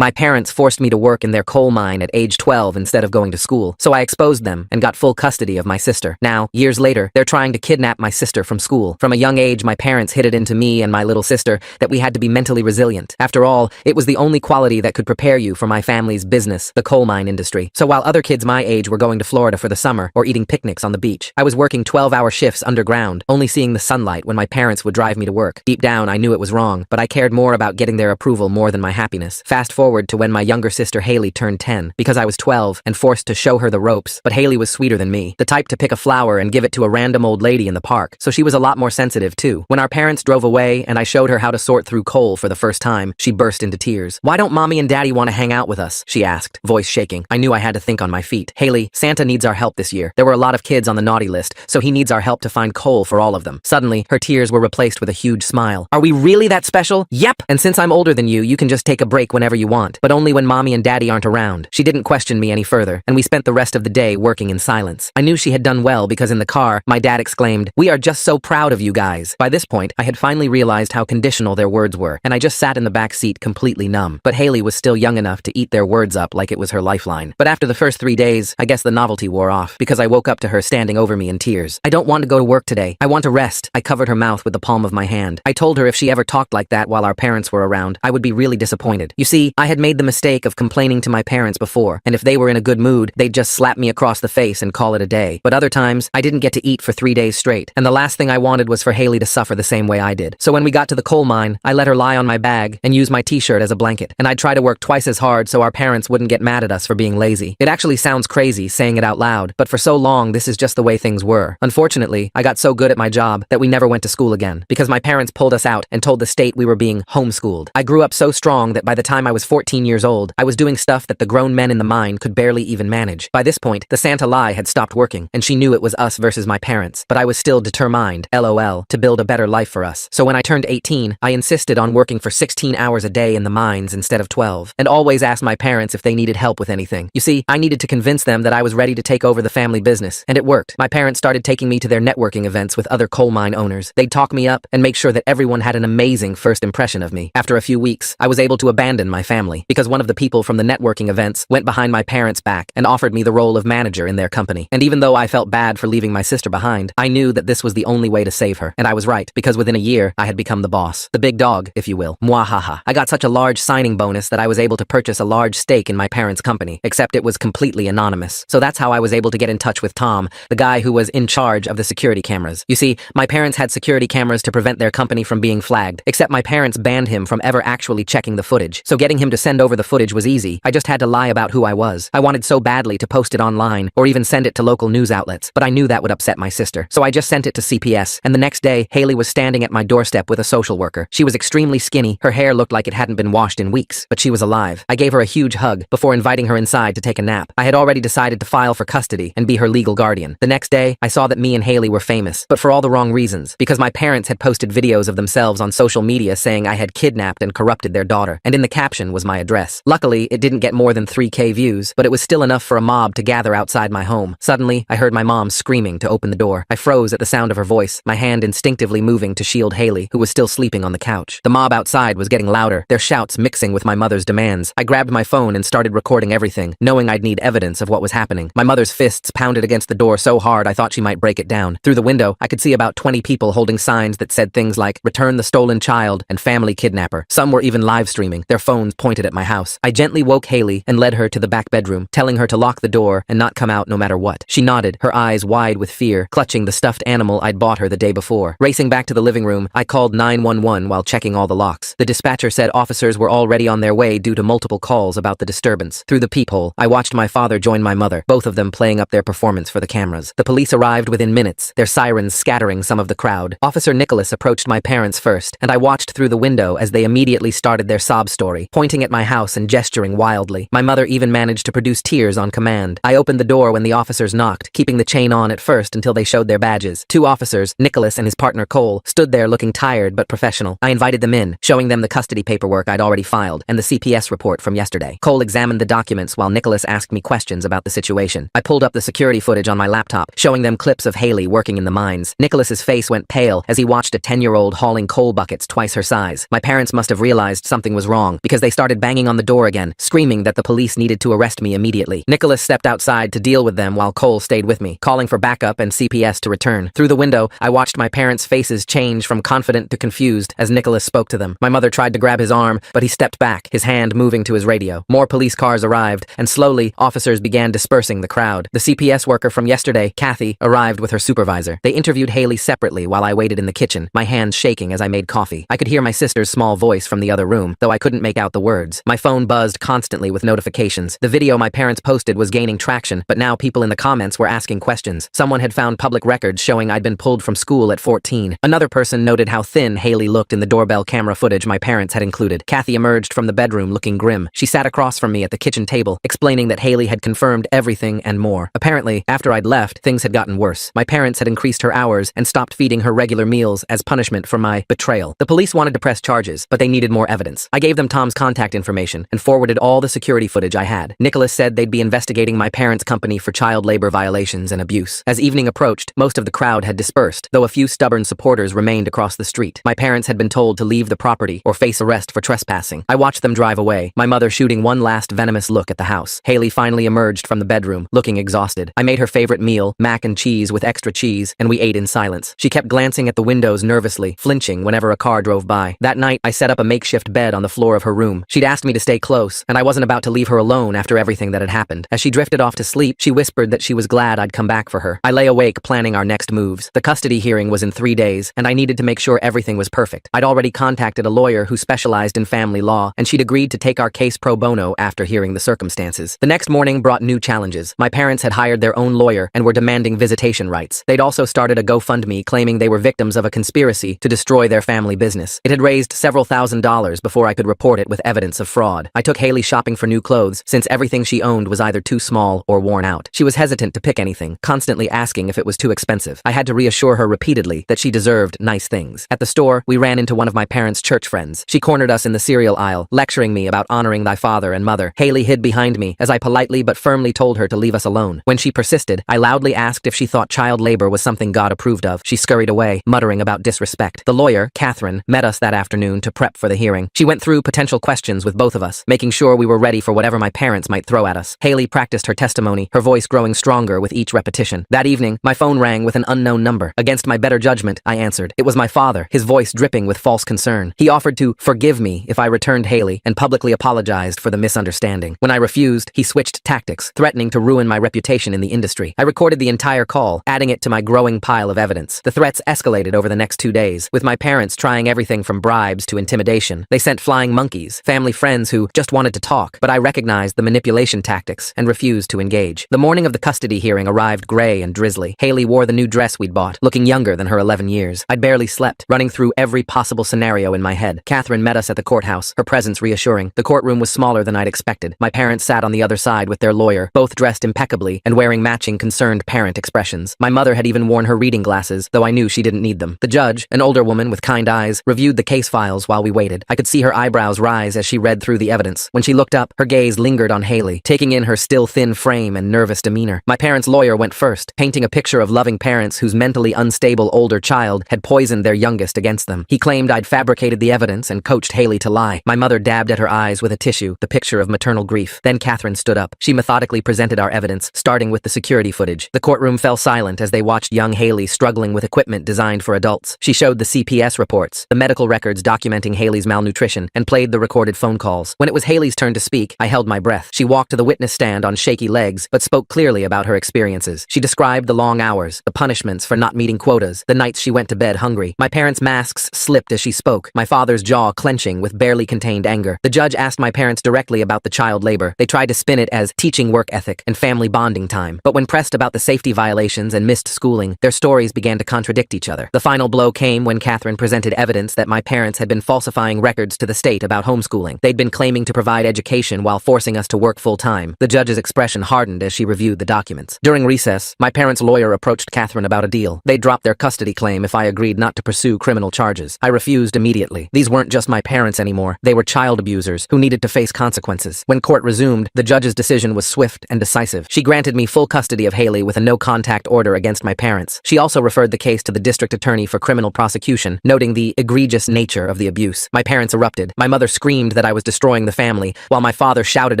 My parents forced me to work in their coal mine at age 12 instead of going to school, so I exposed them and got full custody of my sister. Now, years later, they're trying to kidnap my sister from school. From a young age, my parents hid it into me and my little sister that we had to be mentally resilient. After all, it was the only quality that could prepare you for my family's business, the coal mine industry. So while other kids my age were going to Florida for the summer or eating picnics on the beach, I was working 12-hour shifts underground, only seeing the sunlight when my parents would drive me to work. Deep down, I knew it was wrong, but I cared more about getting their approval more than my happiness. Fast forward to when my younger sister Haley turned 10, because I was 12 and forced to show her the ropes, but Haley was sweeter than me, the type to pick a flower and give it to a random old lady in the park, so she was a lot more sensitive too. When our parents drove away and I showed her how to sort through coal for the first time, she burst into tears. "Why don't mommy and daddy want to hang out with us?" she asked, voice shaking. I knew I had to think on my feet. "Haley, Santa needs our help this year. There were a lot of kids on the naughty list, so he needs our help to find coal for all of them." Suddenly, her tears were replaced with a huge smile. "Are we really that special?" "Yep, and since I'm older than you can just take a break whenever you want, but only when mommy and daddy aren't around." She didn't question me any further, and we spent the rest of the day working in silence. I knew she had done well because in the car, my dad exclaimed, "We are just so proud of you guys." By this point, I had finally realized how conditional their words were, and I just sat in the back seat completely numb. But Haley was still young enough to eat their words up like it was her lifeline. But after the first 3 days, I guess the novelty wore off, because I woke up to her standing over me in tears. "I don't want to go to work today. I want to rest." I covered her mouth with the palm of my hand. I told her if she ever talked like that while our parents were around, I would be really disappointed. You see, I had made the mistake of complaining to my parents before, and if they were in a good mood, they'd just slap me across the face and call it a day. But other times, I didn't get to eat for 3 days straight, and the last thing I wanted was for Haley to suffer the same way I did. So when we got to the coal mine, I let her lie on my bag and use my t-shirt as a blanket, and I'd try to work twice as hard so our parents wouldn't get mad at us for being lazy. It actually sounds crazy saying it out loud, but for so long, this is just the way things were. Unfortunately, I got so good at my job that we never went to school again, because my parents pulled us out and told the state we were being homeschooled. I grew up so strong that by the time I was 14 years old, I was doing stuff that the grown men in the mine could barely even manage. By this point, the Santa lie had stopped working, and she knew it was us versus my parents, but I was still determined, LOL, to build a better life for us. So when I turned 18, I insisted on working for 16 hours a day in the mines instead of 12, and always asked my parents if they needed help with anything. You see, I needed to convince them that I was ready to take over the family business, and it worked. My parents started taking me to their networking events with other coal mine owners. They'd talk me up and make sure that everyone had an amazing first impression of me. After a few weeks, I was able to abandon my family, because one of the people from the networking events went behind my parents' back and offered me the role of manager in their company. And even though I felt bad for leaving my sister behind, I knew that this was the only way to save her. And I was right, because within a year, I had become the boss. The big dog, if you will. Mwahaha. I got such a large signing bonus that I was able to purchase a large stake in my parents' company, except it was completely anonymous. So that's how I was able to get in touch with Tom, the guy who was in charge of the security cameras. You see, my parents had security cameras to prevent their company from being flagged, except my parents banned him from ever actually checking the footage. So getting him to send over the footage was easy. I just had to lie about who I was. I wanted so badly to post it online, or even send it to local news outlets, but I knew that would upset my sister. So I just sent it to CPS, and the next day, Haley was standing at my doorstep with a social worker. She was extremely skinny, her hair looked like it hadn't been washed in weeks, but she was alive. I gave her a huge hug before inviting her inside to take a nap. I had already decided to file for custody and be her legal guardian. The next day, I saw that me and Haley were famous, but for all the wrong reasons, because my parents had posted videos of themselves on social media saying I had kidnapped and corrupted their daughter, and in the caption was my address. Luckily, it didn't get more than 3K views, but it was still enough for a mob to gather outside my home. Suddenly, I heard my mom screaming to open the door. I froze at the sound of her voice, my hand instinctively moving to shield Haley, who was still sleeping on the couch. The mob outside was getting louder, their shouts mixing with my mother's demands. I grabbed my phone and started recording everything, knowing I'd need evidence of what was happening. My mother's fists pounded against the door so hard I thought she might break it down. Through the window, I could see about 20 people holding signs that said things like, "Return the stolen child" and "Family kidnapper." Some were even live streaming, their phones pointed at my house. I gently woke Haley and led her to the back bedroom, telling her to lock the door and not come out no matter what. She nodded, her eyes wide with fear, clutching the stuffed animal I'd bought her the day before. Racing back to the living room, I called 911 while checking all the locks. The dispatcher said officers were already on their way due to multiple calls about the disturbance. Through the peephole, I watched my father join my mother, both of them playing up their performance for the cameras. The police arrived within minutes, their sirens scattering some of the crowd. Officer Nicholas approached my parents first, and I watched through the window as they immediately started their sob story, pointing at my house and gesturing wildly. My mother even managed to produce tears on command. I opened the door when the officers knocked, keeping the chain on at first until they showed their badges. Two officers, Nicholas and his partner Cole, stood there looking tired but professional. I invited them in, showing them the custody paperwork I'd already filed and the CPS report from yesterday. Cole examined the documents while Nicholas asked me questions about the situation. I pulled up the security footage on my laptop, showing them clips of Haley working in the mines. Nicholas's face went pale as he watched a 10-year-old hauling coal buckets twice her size. My parents must have realized something was wrong, because they started started banging on the door again, screaming that the police needed to arrest me immediately. Nicholas stepped outside to deal with them while Cole stayed with me, calling for backup and CPS to return. Through the window, I watched my parents' faces change from confident to confused as Nicholas spoke to them. My mother tried to grab his arm, but he stepped back, his hand moving to his radio. More police cars arrived, and slowly, officers began dispersing the crowd. The CPS worker from yesterday, Kathy, arrived with her supervisor. They interviewed Haley separately while I waited in the kitchen, my hands shaking as I made coffee. I could hear my sister's small voice from the other room, though I couldn't make out the words. My phone buzzed constantly with notifications. The video my parents posted was gaining traction, but now people in the comments were asking questions. Someone had found public records showing I'd been pulled from school at 14. Another person noted how thin Haley looked in the doorbell camera footage my parents had included. Kathy emerged from the bedroom looking grim. She sat across from me at the kitchen table, explaining that Haley had confirmed everything and more. Apparently, after I'd left, things had gotten worse. My parents had increased her hours and stopped feeding her regular meals as punishment for my betrayal. The police wanted to press charges, but they needed more evidence. I gave them Tom's contact information and forwarded all the security footage I had. Nicholas said they'd be investigating my parents' company for child labor violations and abuse. As evening approached, most of the crowd had dispersed, though a few stubborn supporters remained across the street. My parents had been told to leave the property or face arrest for trespassing. I watched them drive away, my mother shooting one last venomous look at the house. Haley finally emerged from the bedroom, looking exhausted. I made her favorite meal, mac and cheese with extra cheese, and we ate in silence. She kept glancing at the windows nervously, flinching whenever a car drove by. That night, I set up a makeshift bed on the floor of her room. She'd asked me to stay close, and I wasn't about to leave her alone after everything that had happened. As she drifted off to sleep, she whispered that she was glad I'd come back for her. I lay awake planning our next moves. The custody hearing was in 3 days, and I needed to make sure everything was perfect. I'd already contacted a lawyer who specialized in family law, and she'd agreed to take our case pro bono after hearing the circumstances. The next morning brought new challenges. My parents had hired their own lawyer and were demanding visitation rights. They'd also started a GoFundMe claiming they were victims of a conspiracy to destroy their family business. It had raised several $1,000s before I could report it with evidence of fraud. I took Haley shopping for new clothes, since everything she owned was either too small or worn out. She was hesitant to pick anything, constantly asking if it was too expensive. I had to reassure her repeatedly that she deserved nice things. At the store, we ran into one of my parents' church friends. She cornered us in the cereal aisle, lecturing me about honoring thy father and mother. Haley hid behind me as I politely but firmly told her to leave us alone. When she persisted, I loudly asked if she thought child labor was something God approved of. She scurried away, muttering about disrespect. The lawyer, Catherine, met us that afternoon to prep for the hearing. She went through potential questions with both of us, making sure we were ready for whatever my parents might throw at us. Haley practiced her testimony, her voice growing stronger with each repetition. That evening, my phone rang with an unknown number. Against my better judgment, I answered. It was my father, his voice dripping with false concern. He offered to forgive me if I returned Haley and publicly apologized for the misunderstanding. When I refused, he switched tactics, threatening to ruin my reputation in the industry. I recorded the entire call, adding it to my growing pile of evidence. The threats escalated over the next 2 days, with my parents trying everything from bribes to intimidation. They sent flying monkeys, family friends who just wanted to talk, but I recognized the manipulation tactics and refused to engage. The morning of the custody hearing arrived gray and drizzly. Haley wore the new dress we'd bought, looking younger than her 11 years. I'd barely slept, running through every possible scenario in my head. Catherine met us at the courthouse, her presence reassuring. The courtroom was smaller than I'd expected. My parents sat on the other side with their lawyer, both dressed impeccably and wearing matching concerned parent expressions. My mother had even worn her reading glasses, though I knew she didn't need them. The judge, an older woman with kind eyes, reviewed the case files while we waited. I could see her eyebrows rise as she read through the evidence. When she looked up, her gaze lingered on Haley, taking in her still thin frame and nervous demeanor. My parents' lawyer went first, painting a picture of loving parents whose mentally unstable older child had poisoned their youngest against them. He claimed I'd fabricated the evidence and coached Haley to lie. My mother dabbed at her eyes with a tissue, the picture of maternal grief. Then Catherine stood up. She methodically presented our evidence, starting with the security footage. The courtroom fell silent as they watched young Haley struggling with equipment designed for adults. She showed the CPS reports, the medical records documenting Haley's malnutrition, and played the recorded phone calls. When it was Haley's turn to speak, I held my breath. She walked to the witness stand on shaky legs, but spoke clearly about her experiences. She described the long hours, the punishments for not meeting quotas, the nights she went to bed hungry. My parents' masks slipped as she spoke, my father's jaw clenching with barely contained anger. The judge asked my parents directly about the child labor. They tried to spin it as teaching work ethic and family bonding time. But when pressed about the safety violations and missed schooling, their stories began to contradict each other. The final blow came when Catherine presented evidence that my parents had been falsifying records to the state about homeschooling. They'd been claiming to provide education while forcing us to work full-time. The judge's expression hardened as she reviewed the documents. During recess, my parents' lawyer approached Catherine about a deal. They dropped their custody claim if I agreed not to pursue criminal charges. I refused immediately. These weren't just my parents anymore. They were child abusers who needed to face consequences. When court resumed, the judge's decision was swift and decisive. She granted me full custody of Haley with a no-contact order against my parents. She also referred the case to the district attorney for criminal prosecution, noting the egregious nature of the abuse. My parents erupted. My mother screamed that I was destroying the family, while my father shouted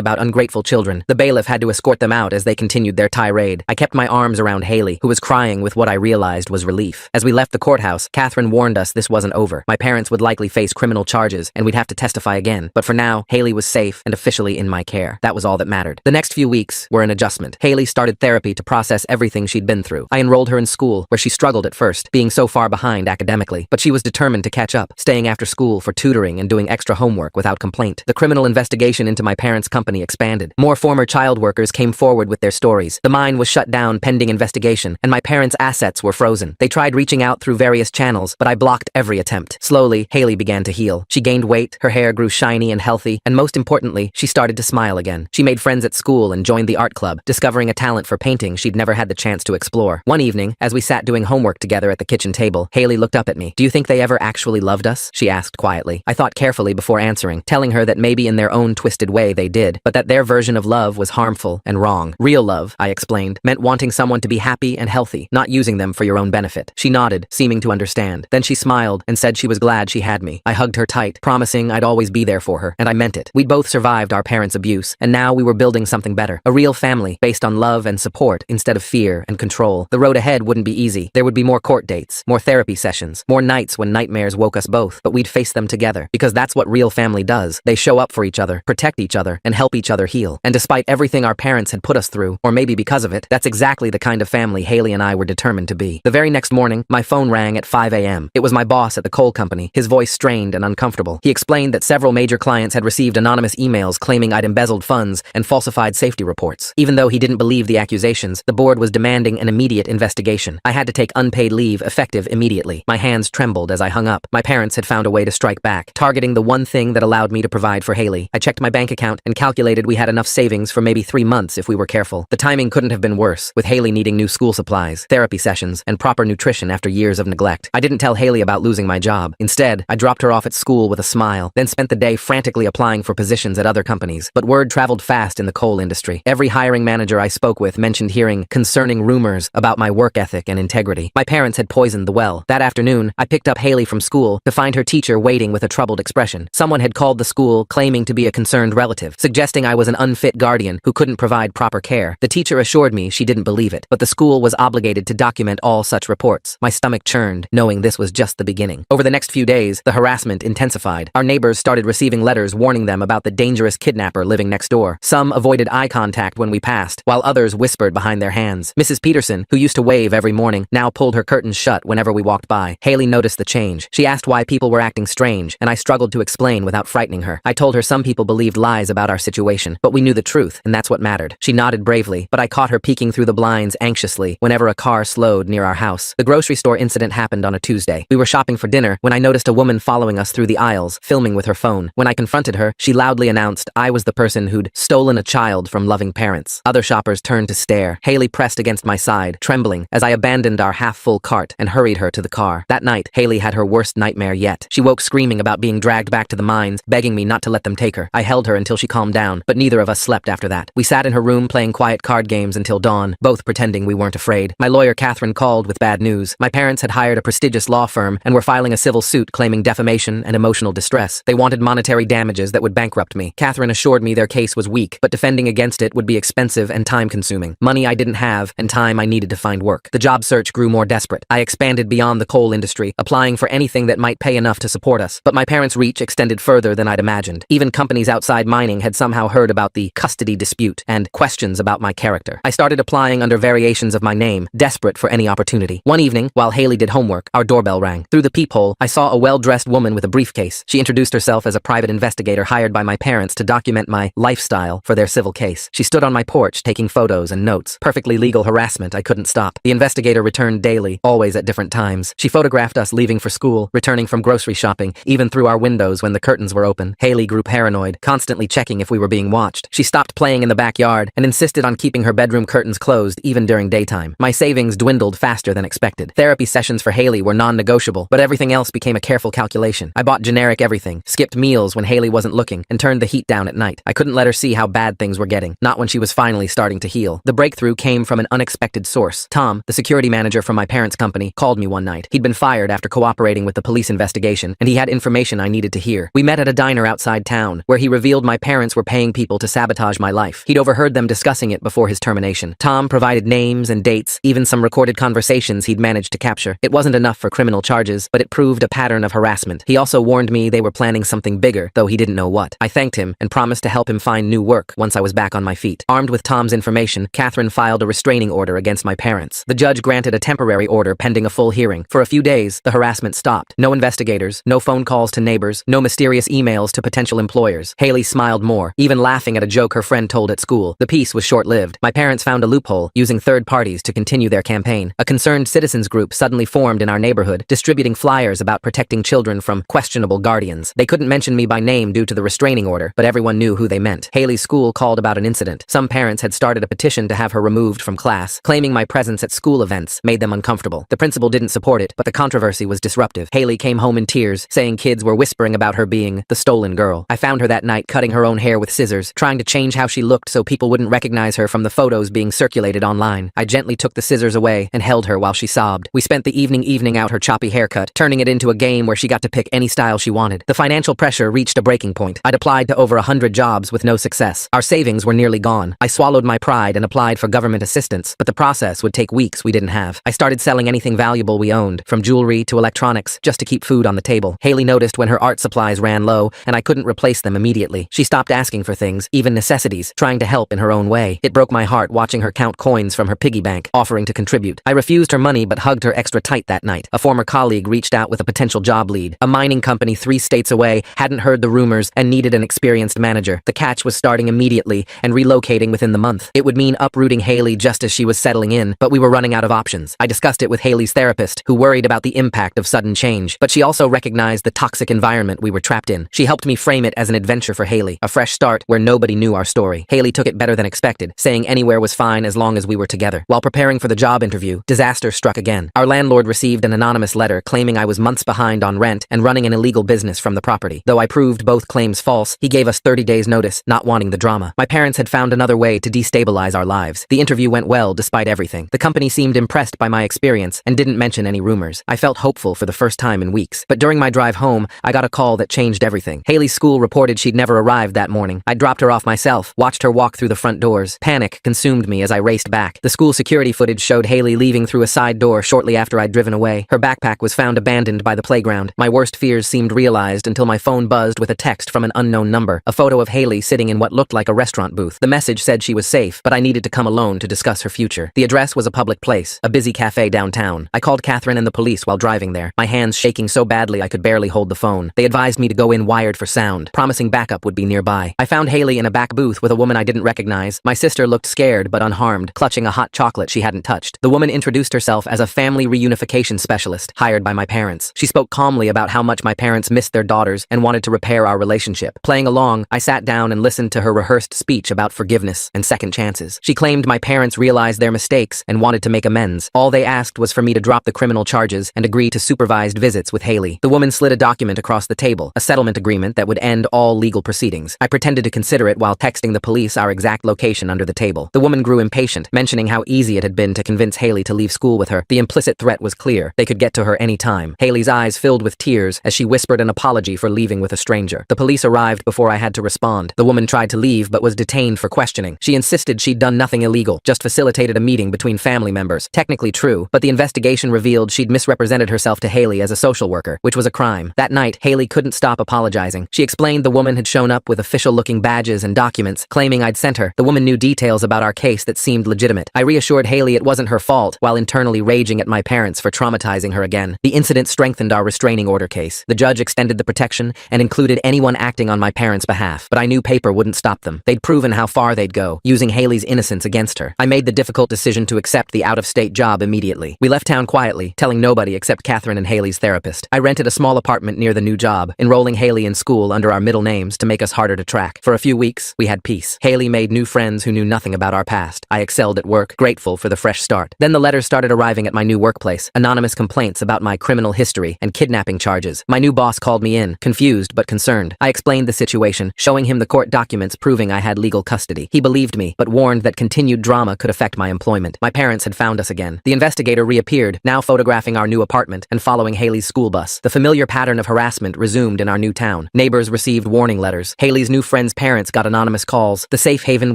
about ungrateful children. The bailiff had to escort them out as they continued their tirade. I kept my arms around Haley, who was crying with what I realized was relief. As we left the courthouse, Catherine warned us this wasn't over. My parents would likely face criminal charges, and we'd have to testify again. But for now, Haley was safe and officially in my care. That was all that mattered. The next few weeks were an adjustment. Haley started therapy to process everything she'd been through. I enrolled her in school, where she struggled at first, being so far behind academically. But she was determined to catch up, staying after school for tutoring and doing extra homework without complaint. The criminal investigation into my parents' company expanded. More former child workers came forward with their stories. The mine was shut down pending investigation, and my parents' assets were frozen. They tried reaching out through various channels, but I blocked every attempt. Slowly, Haley began to heal. She gained weight, her hair grew shiny and healthy, and most importantly, she started to smile again. She made friends at school and joined the art club, discovering a talent for painting she'd never had the chance to explore. One evening, as we sat doing homework together at the kitchen table, Haley looked up at me. "Do you think they ever actually loved us?" she asked quietly. I thought carefully before answering, telling her that maybe in their own twisted way they did, but that their version of love was harmful and wrong. Real love, I explained, meant wanting someone to be happy and healthy, not using them for your own benefit. She nodded, seeming to understand. Then she smiled and said she was glad she had me. I hugged her tight, promising I'd always be there for her, and I meant it. We'd both survived our parents' abuse, and now we were building something better. A real family, based on love and support instead of fear and control. The road ahead wouldn't be easy. There would be more court dates, more therapy sessions, more nights when nightmares woke us both, but we'd face them together, because that's what real family does. They show up for each other, protect each other, and help each other heal. And despite everything our parents had put us through, or maybe because of it, that's exactly the kind of family Haley and I were determined to be. The very next morning, my phone rang at 5 a.m. It was my boss at the coal company, his voice strained and uncomfortable. He explained that several major clients had received anonymous emails claiming I'd embezzled funds and falsified safety reports. Even though he didn't believe the accusations, the board was demanding an immediate investigation. I had to take unpaid leave effective immediately. My hands trembled as I hung up. My parents had found a way to strike back, targeting the one thing that allowed me to provide for Haley. I checked my bank account and calculated we had enough savings for maybe 3 months if we were careful. The timing couldn't have been worse, with Haley needing new school supplies, therapy sessions, and proper nutrition after years of neglect. I didn't tell Haley about losing my job. Instead, I dropped her off at school with a smile, then spent the day frantically applying for positions at other companies. But word traveled fast in the coal industry. Every hiring manager I spoke with mentioned hearing concerning rumors about my work ethic and integrity. My parents had poisoned the well. That afternoon, I picked up Haley from school to find her teacher waiting with a troubled expression. Someone had called the school claiming to be a concerned relative, suggesting I was an unfit guardian who couldn't provide proper care. The teacher assured me she didn't believe it, but the school was obligated to document all such reports. My stomach churned, knowing this was just the beginning. Over the next few days, the harassment intensified. Our neighbors started receiving letters warning them about the dangerous kidnapper living next door. Some avoided eye contact when we passed, while others whispered behind their hands. Mrs. Peterson, who used to wave every morning, now pulled her curtains shut whenever we walked by. Haley noticed the change. She asked why people were acting strange, and I struggled to explain without frightening her. I told her some people believed lies about our situation, but we knew the truth, and that's what mattered. She nodded bravely, but I caught her peeking through the blinds anxiously whenever a car slowed near our house. The grocery store incident happened on a Tuesday. We were shopping for dinner when I noticed a woman following us through the aisles, filming with her phone. When I confronted her, she loudly announced I was the person who'd stolen a child from loving parents. Other shoppers turned to stare. Haley pressed against my side, trembling, as I abandoned our half-full cart and hurried her to the car. That night, Haley had her worst nightmare yet. She woke screaming about being dragged back to the mines, begging me not to let them take her. I held her until she calmed down, but neither of us slept after that. We sat in her room playing quiet card games until dawn, both pretending we weren't afraid. My lawyer Catherine called with bad news. My parents had hired a prestigious law firm and were filing a civil suit claiming defamation and emotional distress. They wanted monetary damages that would bankrupt me. Catherine assured me their case was weak, but defending against it would be expensive and time-consuming. Money I didn't have and time I needed to find work. The job search grew more desperate. I expanded beyond the coal industry, applying for anything that might pay enough to support us. But my parents' reach extended further than I'd imagined. Even companies outside mining had somehow heard about the custody dispute and questions about my character. I started applying under variations of my name, desperate for any opportunity. One evening, while Haley did homework, our doorbell rang. Through the peephole, I saw a well-dressed woman with a briefcase. She introduced herself as a private investigator hired by my parents to document my lifestyle for their civil case. She stood on my porch taking photos and notes. Perfectly legal harassment I couldn't stop. The investigator returned daily, always at different times. She photographed us leaving for school, returning from grocery shopping, even through our windows when the curtains were open. Haley grew paranoid, constantly checking if we were being watched. She stopped playing in the backyard and insisted on keeping her bedroom curtains closed even during daytime. My savings dwindled faster than expected. Therapy sessions for Haley were non-negotiable, but everything else became a careful calculation. I bought generic everything, skipped meals when Haley wasn't looking, and turned the heat down at night. I couldn't let her see how bad things were getting, not when she was finally starting to heal. The breakthrough came from an unexpected source. Tom, the security manager from my parents' company, called me one night. He'd been fired after cooperating with the police investigation, and he had information I needed to hear. We met at a dining diner outside town, where he revealed my parents were paying people to sabotage my life. He'd overheard them discussing it before his termination. Tom provided names and dates, even some recorded conversations he'd managed to capture. It wasn't enough for criminal charges, but it proved a pattern of harassment. He also warned me they were planning something bigger, though he didn't know what. I thanked him and promised to help him find new work once I was back on my feet. Armed with Tom's information, Catherine filed a restraining order against my parents. The judge granted a temporary order pending a full hearing. For a few days, the harassment stopped. No investigators, no phone calls to neighbors, no mysterious emails to potential employers. Haley smiled more, even laughing at a joke her friend told at school. The peace was short-lived. My parents found a loophole, using third parties to continue their campaign. A concerned citizens group suddenly formed in our neighborhood, distributing flyers about protecting children from questionable guardians. They couldn't mention me by name due to the restraining order, but everyone knew who they meant. Haley's school called about an incident. Some parents had started a petition to have her removed from class, claiming my presence at school events made them uncomfortable. The principal didn't support it, but the controversy was disruptive. Haley came home in tears, saying kids were whispering about her being the stolen girl. I found her that night cutting her own hair with scissors, trying to change how she looked so people wouldn't recognize her from the photos being circulated online. I gently took the scissors away and held her while she sobbed. We spent the evening out her choppy haircut, turning it into a game where she got to pick any style she wanted. The financial pressure reached a breaking point. I'd applied to over 100 jobs with no success. Our savings were nearly gone. I swallowed my pride and applied for government assistance, but the process would take weeks we didn't have. I started selling anything valuable we owned, from jewelry to electronics, just to keep food on the table. Haley noticed when her art supplies ran low, and I couldn't replace them immediately. She stopped asking for things, even necessities, trying to help in her own way. It broke my heart watching her count coins from her piggy bank, offering to contribute. I refused her money but hugged her extra tight that night. A former colleague reached out with a potential job lead. A mining company 3 states away hadn't heard the rumors and needed an experienced manager. The catch was starting immediately and relocating within the month. It would mean uprooting Haley just as she was settling in, but we were running out of options. I discussed it with Haley's therapist, who worried about the impact of sudden change, but she also recognized the toxic environment we were trapped in. She helped me frame it as an adventure for Haley, a fresh start where nobody knew our story. Haley took it better than expected, saying anywhere was fine as long as we were together. While preparing for the job interview, disaster struck again. Our landlord received an anonymous letter claiming I was months behind on rent and running an illegal business from the property. Though I proved both claims false, he gave us 30 days notice, not wanting the drama. My parents had found another way to destabilize our lives. The interview went well despite everything. The company seemed impressed by my experience and didn't mention any rumors. I felt hopeful for the first time in weeks. But during my drive home, I got a call that changed everything. Haley's school reported she'd never arrived that morning. I dropped her off myself, watched her walk through the front doors. Panic consumed me as I raced back. The school security footage showed Haley leaving through a side door shortly after I'd driven away. Her backpack was found abandoned by the playground. My worst fears seemed realized until my phone buzzed with a text from an unknown number. A photo of Haley sitting in what looked like a restaurant booth. The message said she was safe, but I needed to come alone to discuss her future. The address was a public place, a busy cafe downtown. I called Catherine and the police while driving there, my hands shaking so badly I could barely hold the phone. They advised me to go in wired for sound, promising backup would be nearby. I found Haley in a back booth with a woman I didn't recognize. My sister looked scared but unharmed, clutching a hot chocolate she hadn't touched. The woman introduced herself as a family reunification specialist hired by my parents. She spoke calmly about how much my parents missed their daughters and wanted to repair our relationship. Playing along, I sat down and listened to her rehearsed speech about forgiveness and second chances. She claimed my parents realized their mistakes and wanted to make amends. All they asked was for me to drop the criminal charges and agree to supervised visits with Haley. The woman slid a document across the table, a settlement agreement that would end all legal proceedings. I pretended to consider it while texting the police our exact location under the table. The woman grew impatient, mentioning how easy it had been to convince Haley to leave school with her. The implicit threat was clear. They could get to her any time. Haley's eyes filled with tears as she whispered an apology for leaving with a stranger. The police arrived before I had to respond. The woman tried to leave but was detained for questioning. She insisted she'd done nothing illegal, just facilitated a meeting between family members. Technically true, but the investigation revealed she'd misrepresented herself to Haley as a social worker, which was a crime. That night, Haley couldn't stop apologizing. She explained the woman had shown up with official-looking badges and documents, claiming I'd sent her. The woman knew details about our case that seemed legitimate. I reassured Haley it wasn't her fault, while internally raging at my parents for traumatizing her again. The incident strengthened our restraining order case. The judge extended the protection and included anyone acting on my parents' behalf, but I knew paper wouldn't stop them. They'd proven how far they'd go, using Haley's innocence against her. I made the difficult decision to accept the out-of-state job immediately. We left town quietly, telling nobody except Catherine and Haley's therapist. I rented a small apartment near the new job, enrolling Haley in school under our middle names to make us harder to track. For a few weeks, we had peace. Haley made new friends who knew nothing about our past. I excelled at work, grateful for the fresh start. Then the letters started arriving at my new workplace, anonymous complaints about my criminal history and kidnapping charges. My new boss called me in, confused but concerned. I explained the situation, showing him the court documents proving I had legal custody. He believed me, but warned that continued drama could affect my employment. My parents had found us again. The investigator reappeared, now photographing our new apartment and following Haley's school bus. The familiar pattern of harassment resumed in our new town. town. Neighbors received warning letters. Haley's new friend's parents got anonymous calls. The safe haven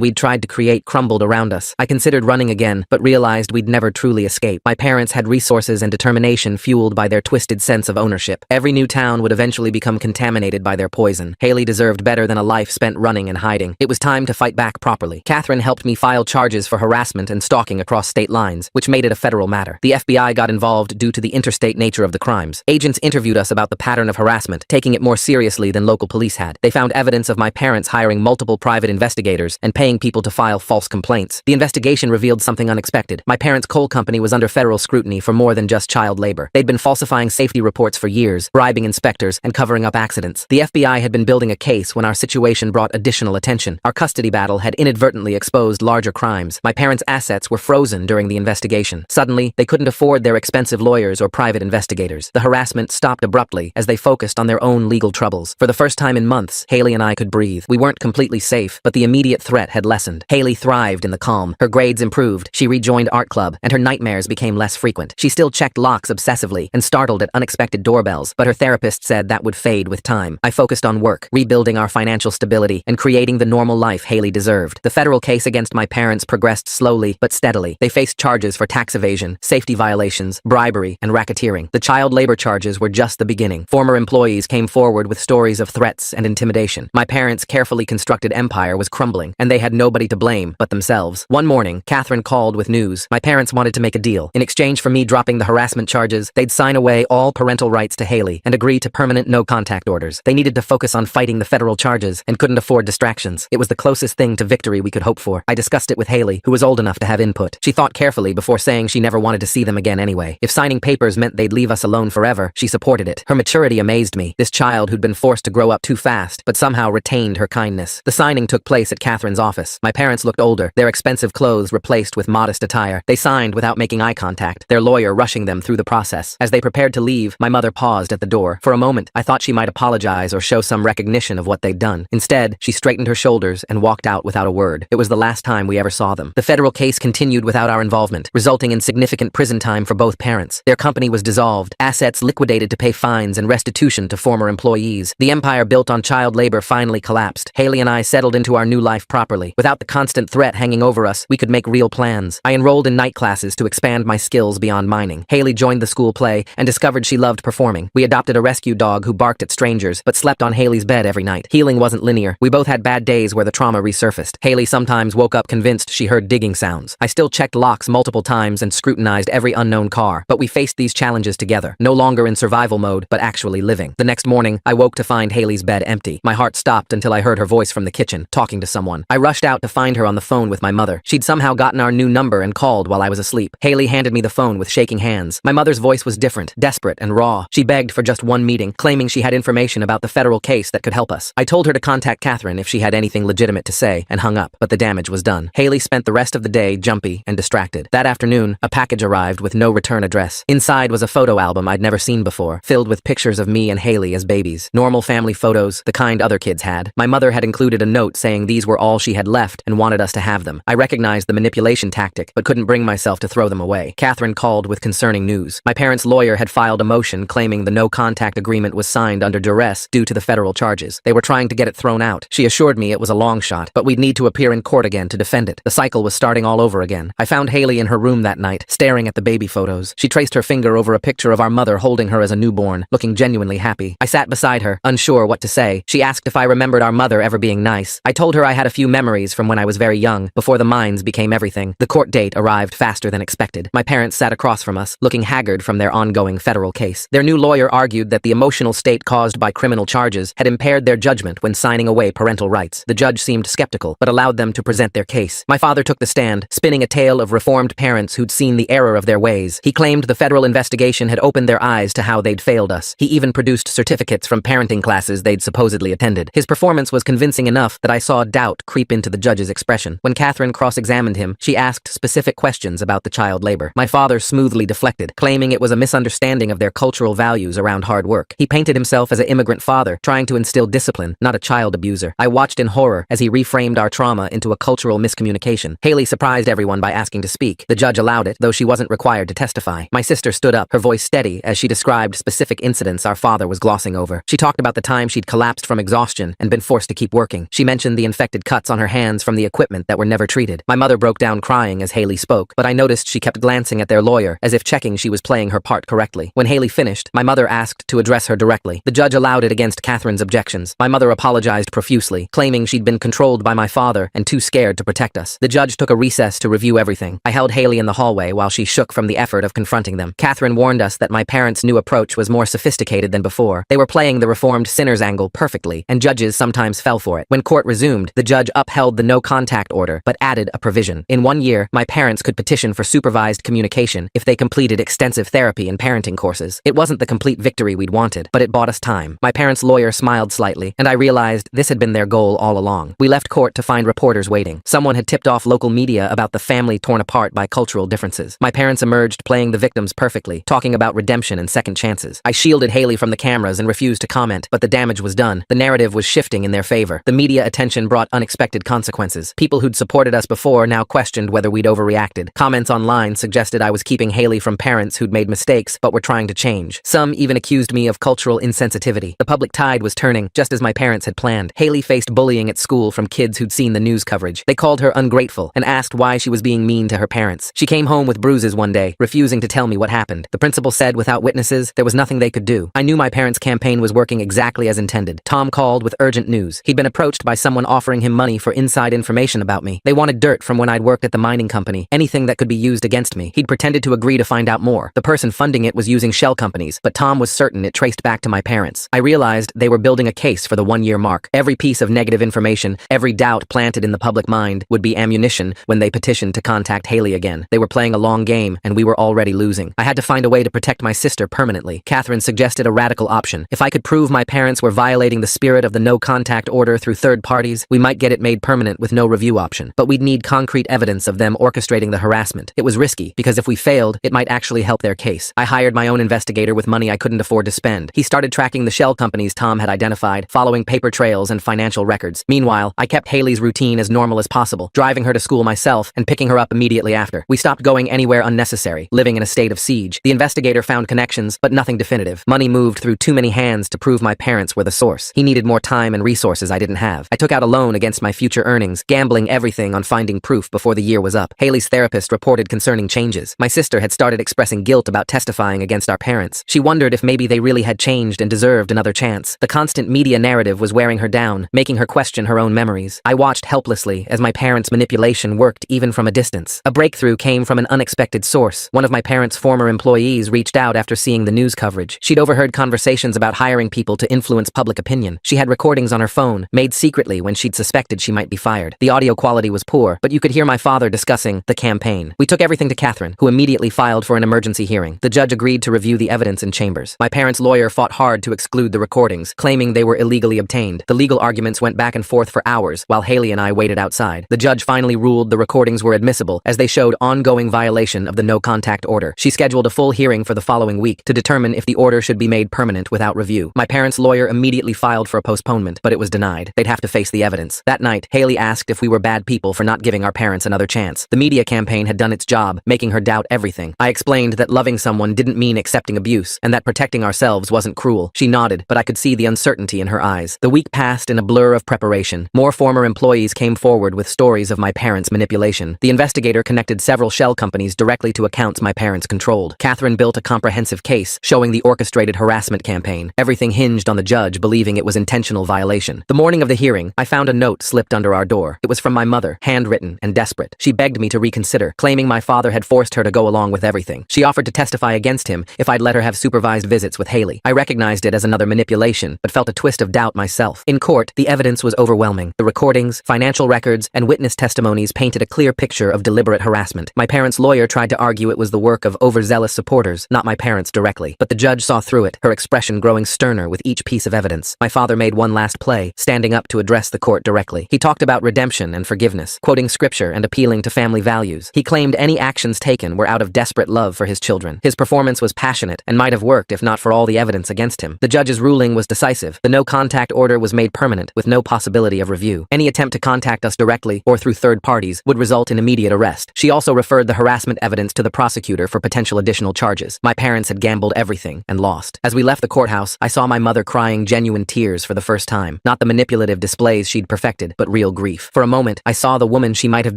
we'd tried to create crumbled around us. I considered running again, but realized we'd never truly escape. My parents had resources and determination fueled by their twisted sense of ownership. Every new town would eventually become contaminated by their poison. Haley deserved better than a life spent running and hiding. It was time to fight back properly. Catherine helped me file charges for harassment and stalking across state lines, which made it a federal matter. The FBI got involved due to the interstate nature of the crimes. Agents interviewed us about the pattern of harassment, taking it more seriously than local police had. They found evidence of my parents hiring multiple private investigators and paying people to file false complaints. The investigation revealed something unexpected. My parents' coal company was under federal scrutiny for more than just child labor. They'd been falsifying safety reports for years, bribing inspectors, and covering up accidents. The FBI had been building a case when our situation brought additional attention. Our custody battle had inadvertently exposed larger crimes. My parents' assets were frozen during the investigation. Suddenly, they couldn't afford their expensive lawyers or private investigators. The harassment stopped abruptly as they focused on their own legal troubles. For the first time in months, Haley and I could breathe. We weren't completely safe, but the immediate threat had lessened. Haley thrived in the calm. Her grades improved, she rejoined art club, and her nightmares became less frequent. She still checked locks obsessively and startled at unexpected doorbells, but her therapist said that would fade with time. I focused on work, rebuilding our financial stability, and creating the normal life Haley deserved. The federal case against my parents progressed slowly but steadily. They faced charges for tax evasion, safety violations, bribery, and racketeering. The child labor charges were just the beginning. Former employees came forward with stories of threats and intimidation. My parents' carefully constructed empire was crumbling, and they had nobody to blame but themselves. One morning, Catherine called with news. My parents wanted to make a deal. In exchange for me dropping the harassment charges, they'd sign away all parental rights to Haley and agree to permanent no-contact orders. They needed to focus on fighting the federal charges and couldn't afford distractions. It was the closest thing to victory we could hope for. I discussed it with Haley, who was old enough to have input. She thought carefully before saying she never wanted to see them again anyway. If signing papers meant they'd leave us alone forever, she supported it. Her maturity amazed me. This child who'd been forced to grow up too fast, but somehow retained her kindness. The signing took place at Catherine's office. My parents looked older, their expensive clothes replaced with modest attire. They signed without making eye contact, their lawyer rushing them through the process. As they prepared to leave, my mother paused at the door. For a moment, I thought she might apologize or show some recognition of what they'd done. Instead, she straightened her shoulders and walked out without a word. It was the last time we ever saw them. The federal case continued without our involvement, resulting in significant prison time for both parents. Their company was dissolved, assets liquidated to pay fines and restitution to former employees. The empire built on child labor finally collapsed. Haley and I settled into our new life properly. Without the constant threat hanging over us, we could make real plans. I enrolled in night classes to expand my skills beyond mining. Haley joined the school play and discovered she loved performing. We adopted a rescue dog who barked at strangers, but slept on Haley's bed every night. Healing wasn't linear. We both had bad days where the trauma resurfaced. Haley sometimes woke up convinced she heard digging sounds. I still checked locks multiple times and scrutinized every unknown car, but we faced these challenges together, no longer in survival mode, but actually living. The next morning, I woke to find Haley's bed empty. My heart stopped until I heard her voice from the kitchen, talking to someone. I rushed out to find her on the phone with my mother. She'd somehow gotten our new number and called while I was asleep. Haley handed me the phone with shaking hands. My mother's voice was different, desperate, and raw. She begged for just one meeting, claiming she had information about the federal case that could help us. I told her to contact Catherine if she had anything legitimate to say, and hung up, but the damage was done. Haley spent the rest of the day jumpy and distracted. That afternoon, a package arrived with no return address. Inside was a photo album I'd never seen before, filled with pictures of me and Haley as babies. Normal family photos, the kind other kids had. My mother had included a note saying these were all she had left and wanted us to have them. I recognized the manipulation tactic, but couldn't bring myself to throw them away. Catherine called with concerning news. My parents' lawyer had filed a motion claiming the no-contact agreement was signed under duress due to the federal charges. They were trying to get it thrown out. She assured me it was a long shot, but we'd need to appear in court again to defend it. The cycle was starting all over again. I found Haley in her room that night, staring at the baby photos. She traced her finger over a picture of our mother holding her as a newborn, looking genuinely happy. I sat beside her, unsure what to say. She asked if I remembered our mother ever being nice. I told her I had a few memories from when I was very young, before the mines became everything. The court date arrived faster than expected. My parents sat across from us, looking haggard from their ongoing federal case. Their new lawyer argued that the emotional state caused by criminal charges had impaired their judgment when signing away parental rights. The judge seemed skeptical, but allowed them to present their case. My father took the stand, spinning a tale of reformed parents who'd seen the error of their ways. He claimed the federal investigation had opened their eyes to how they'd failed us. He even produced certificates from parenting classes they'd supposedly attended. His performance was convincing enough that I saw doubt creep into the judge's expression. When Catherine cross-examined him, she asked specific questions about the child labor. My father smoothly deflected, claiming it was a misunderstanding of their cultural values around hard work. He painted himself as an immigrant father, trying to instill discipline, not a child abuser. I watched in horror as he reframed our trauma into a cultural miscommunication. Haley surprised everyone by asking to speak. The judge allowed it, though she wasn't required to testify. My sister stood up, her voice steady, as she described specific incidents our father was glossing over. She told talked about the time she'd collapsed from exhaustion and been forced to keep working. She mentioned the infected cuts on her hands from the equipment that were never treated. My mother broke down crying as Haley spoke, but I noticed she kept glancing at their lawyer as if checking she was playing her part correctly. When Haley finished, my mother asked to address her directly. The judge allowed it against Catherine's objections. My mother apologized profusely, claiming she'd been controlled by my father and too scared to protect us. The judge took a recess to review everything. I held Haley in the hallway while she shook from the effort of confronting them. Catherine warned us that my parents' new approach was more sophisticated than before. They were playing the reformed sinner's angle perfectly, and judges sometimes fell for it. When court resumed, the judge upheld the no-contact order, but added a provision. In 1 year, my parents could petition for supervised communication if they completed extensive therapy and parenting courses. It wasn't the complete victory we'd wanted, but it bought us time. My parents' lawyer smiled slightly, and I realized this had been their goal all along. We left court to find reporters waiting. Someone had tipped off local media about the family torn apart by cultural differences. My parents emerged playing the victims perfectly, talking about redemption and second chances. I shielded Haley from the cameras and refused to comment, but the damage was done. The narrative was shifting in their favor. The media attention brought unexpected consequences. People who'd supported us before now questioned whether we'd overreacted. Comments online suggested I was keeping Haley from parents who'd made mistakes but were trying to change. Some even accused me of cultural insensitivity. The public tide was turning, just as my parents had planned. Haley faced bullying at school from kids who'd seen the news coverage. They called her ungrateful and asked why she was being mean to her parents. She came home with bruises one day, refusing to tell me what happened. The principal said without witnesses, there was nothing they could do. I knew my parents' campaign was working exactly as intended. Tom called with urgent news. He'd been approached by someone offering him money for inside information about me. They wanted dirt from when I'd worked at the mining company, anything that could be used against me. He'd pretended to agree to find out more. The person funding it was using shell companies, but Tom was certain it traced back to my parents. I realized they were building a case for the 1-year mark. Every piece of negative information, every doubt planted in the public mind would be ammunition when they petitioned to contact Haley again. They were playing a long game, and we were already losing. I had to find a way to protect my sister permanently. Catherine suggested a radical option. If I could prove my parents were violating the spirit of the no-contact order through third parties, we might get it made permanent with no review option. But we'd need concrete evidence of them orchestrating the harassment. It was risky, because if we failed, it might actually help their case. I hired my own investigator with money I couldn't afford to spend. He started tracking the shell companies Tom had identified, following paper trails and financial records. Meanwhile, I kept Haley's routine as normal as possible, driving her to school myself and picking her up immediately after. We stopped going anywhere unnecessary, living in a state of siege. The investigator found connections, but nothing definitive. Money moved through too many hands to prove my parents were the source. He needed more time and resources I didn't have. I took out a loan against my future earnings, gambling everything on finding proof before the year was up. Haley's therapist reported concerning changes. My sister had started expressing guilt about testifying against our parents. She wondered if maybe they really had changed and deserved another chance. The constant media narrative was wearing her down, making her question her own memories. I watched helplessly as my parents' manipulation worked even from a distance. A breakthrough came from an unexpected source. One of my parents' former employees reached out after seeing the news coverage. She'd overheard conversations about hiring people to influence public opinion. She had recordings on her phone, made secretly when she'd suspected she might be fired. The audio quality was poor, but you could hear my father discussing the campaign. We took everything to Catherine, who immediately filed for an emergency hearing. The judge agreed to review the evidence in chambers. My parents' lawyer fought hard to exclude the recordings, claiming they were illegally obtained. The legal arguments went back and forth for hours, while Haley and I waited outside. The judge finally ruled the recordings were admissible, as they showed ongoing violation of the no-contact order. She scheduled a full hearing for the following week to determine if the order should be made permanent without review. My parents' lawyer immediately filed for a postponement, but it was denied. They'd have to face the evidence. That night, Haley asked if we were bad people for not giving our parents another chance. The media campaign had done its job, making her doubt everything. I explained that loving someone didn't mean accepting abuse, and that protecting ourselves wasn't cruel. She nodded, but I could see the uncertainty in her eyes. The week passed in a blur of preparation. More former employees came forward with stories of my parents' manipulation. The investigator connected several shell companies directly to accounts my parents controlled. Catherine built a comprehensive case showing the orchestrated harassment campaign. Everything hinged on the judge believing it was intentional violation. The morning of the hearing, I found a note slipped under our door. It was from my mother, handwritten and desperate. She begged me to reconsider, claiming my father had forced her to go along with everything. She offered to testify against him if I'd let her have supervised visits with Haley. I recognized it as another manipulation, but felt a twist of doubt myself. In court, the evidence was overwhelming. The recordings, financial records, and witness testimonies painted a clear picture of deliberate harassment. My parents' lawyer tried to argue it was the work of overzealous supporters, not my parents directly. But the judge saw through it, her expression growing sterner with each piece of evidence. My father made one last play, standing up to address the court directly. He talked about redemption and forgiveness, quoting scripture and appealing to family values. He claimed any actions taken were out of desperate love for his children. His performance was passionate and might have worked if not for all the evidence against him. The judge's ruling was decisive. The no-contact order was made permanent, with no possibility of review. Any attempt to contact us directly or through third parties would result in immediate arrest. She also referred the harassment evidence to the prosecutor for potential additional charges. My parents had gambled everything and lost. As we left the courthouse, I saw my my mother crying genuine tears for the first time. Not the manipulative displays she'd perfected, but real grief. For a moment, I saw the woman she might have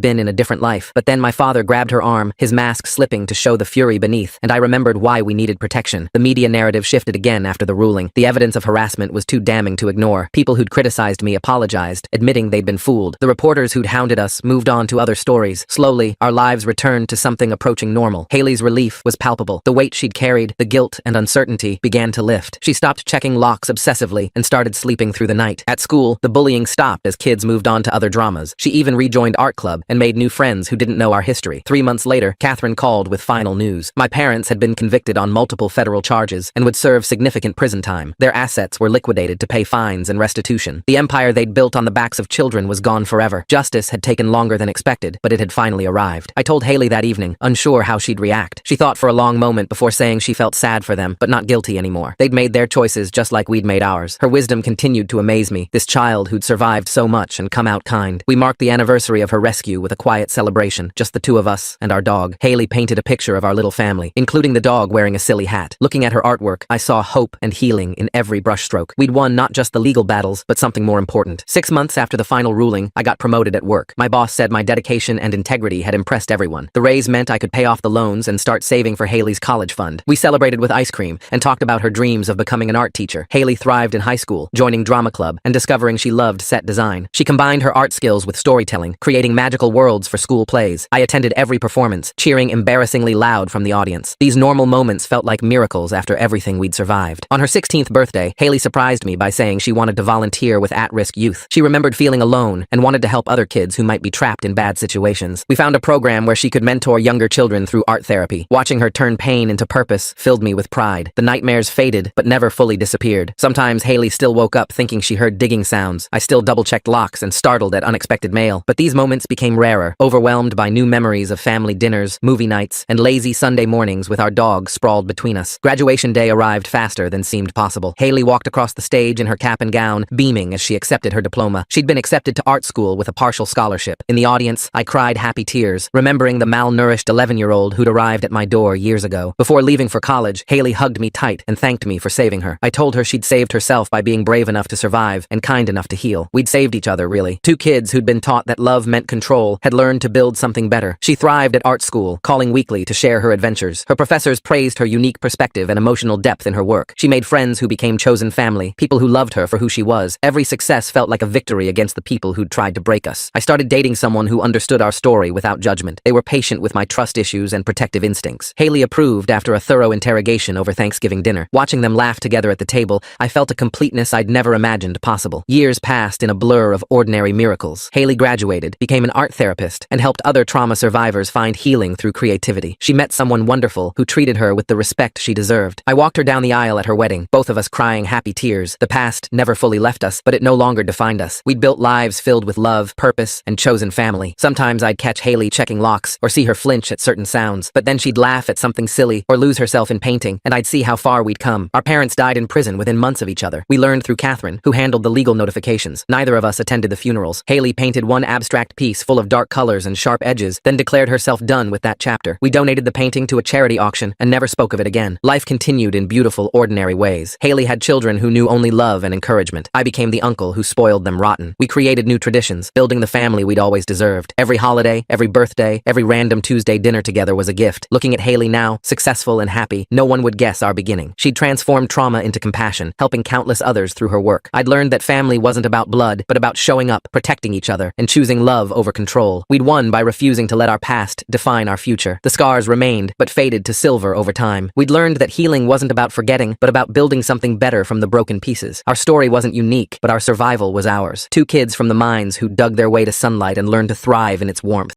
been in a different life, but then my father grabbed her arm, his mask slipping to show the fury beneath, and I remembered why we needed protection. The media narrative shifted again after the ruling. The evidence of harassment was too damning to ignore. People who'd criticized me apologized, admitting they'd been fooled. The reporters who'd hounded us moved on to other stories. Slowly, our lives returned to something approaching normal. Haley's relief was palpable. The weight she'd carried, the guilt and uncertainty, began to lift. She stopped checking locks obsessively and started sleeping through the night. At school, the bullying stopped as kids moved on to other dramas. She even rejoined art club and made new friends who didn't know our history. 3 months later, Catherine called with final news. My parents had been convicted on multiple federal charges and would serve significant prison time. Their assets were liquidated to pay fines and restitution. The empire they'd built on the backs of children was gone forever. Justice had taken longer than expected, but it had finally arrived. I told Haley that evening, unsure how she'd react. She thought for a long moment before saying she felt sad for them, but not guilty anymore. They'd made their choices just like we'd made ours. Her wisdom continued to amaze me, this child who'd survived so much and come out kind. We marked the anniversary of her rescue with a quiet celebration, just the two of us and our dog. Haley painted a picture of our little family, including the dog wearing a silly hat. Looking at her artwork, I saw hope and healing in every brushstroke. We'd won not just the legal battles, but something more important. 6 months after the final ruling, I got promoted at work. My boss said my dedication and integrity had impressed everyone. The raise meant I could pay off the loans and start saving for Haley's college fund. We celebrated with ice cream and talked about her dreams of becoming an art teacher. Haley thrived in high school, joining drama club and discovering she loved set design. She combined her art skills with storytelling, creating magical worlds for school plays. I attended every performance, cheering embarrassingly loud from the audience. These normal moments felt like miracles after everything we'd survived. On her 16th birthday, Haley surprised me by saying she wanted to volunteer with at-risk youth. She remembered feeling alone and wanted to help other kids who might be trapped in bad situations. We found a program where she could mentor younger children through art therapy. Watching her turn pain into purpose filled me with pride. The nightmares faded, but never fully disappeared. Sometimes Haley still woke up thinking she heard digging sounds. I still double-checked locks and startled at unexpected mail. But these moments became rarer, overwhelmed by new memories of family dinners, movie nights, and lazy Sunday mornings with our dog sprawled between us. Graduation day arrived faster than seemed possible. Haley walked across the stage in her cap and gown, beaming as she accepted her diploma. She'd been accepted to art school with a partial scholarship. In the audience, I cried happy tears, remembering the malnourished 11-year-old who'd arrived at my door years ago. Before leaving for college, Haley hugged me tight and thanked me for saving her. I told her she'd saved herself by being brave enough to survive and kind enough to heal. We'd saved each other, really. Two kids who'd been taught that love meant control had learned to build something better. She thrived at art school, calling weekly to share her adventures. Her professors praised her unique perspective and emotional depth in her work. She made friends who became chosen family, people who loved her for who she was. Every success felt like a victory against the people who'd tried to break us. I started dating someone who understood our story without judgment. They were patient with my trust issues and protective instincts. Haley approved after a thorough interrogation over Thanksgiving dinner. Watching them laugh together at the table, I felt a completeness I'd never imagined possible. Years passed in a blur of ordinary miracles. Haley graduated, became an art therapist, and helped other trauma survivors find healing through creativity. She met someone wonderful who treated her with the respect she deserved. I walked her down the aisle at her wedding, both of us crying happy tears. The past never fully left us, but it no longer defined us. We'd built lives filled with love, purpose, and chosen family. Sometimes I'd catch Haley checking locks or see her flinch at certain sounds, but then she'd laugh at something silly or lose herself in painting, and I'd see how far we'd come. Our parents died in prison within months of each other. We learned through Catherine, who handled the legal notifications. Neither of us attended the funerals. Haley painted one abstract piece full of dark colors and sharp edges, then declared herself done with that chapter. We donated the painting to a charity auction and never spoke of it again. Life continued in beautiful, ordinary ways. Haley had children who knew only love and encouragement. I became the uncle who spoiled them rotten. We created new traditions, building the family we'd always deserved. Every holiday, every birthday, every random Tuesday dinner together was a gift. Looking at Haley now, successful and happy, no one would guess our beginning. She'd transformed trauma into compassion, helping countless others through her work. I'd learned that family wasn't about blood, but about showing up, protecting each other, and choosing love over control. We'd won by refusing to let our past define our future. The scars remained, but faded to silver over time. We'd learned that healing wasn't about forgetting, but about building something better from the broken pieces. Our story wasn't unique, but our survival was ours. Two kids from the mines who dug their way to sunlight and learned to thrive in its warmth.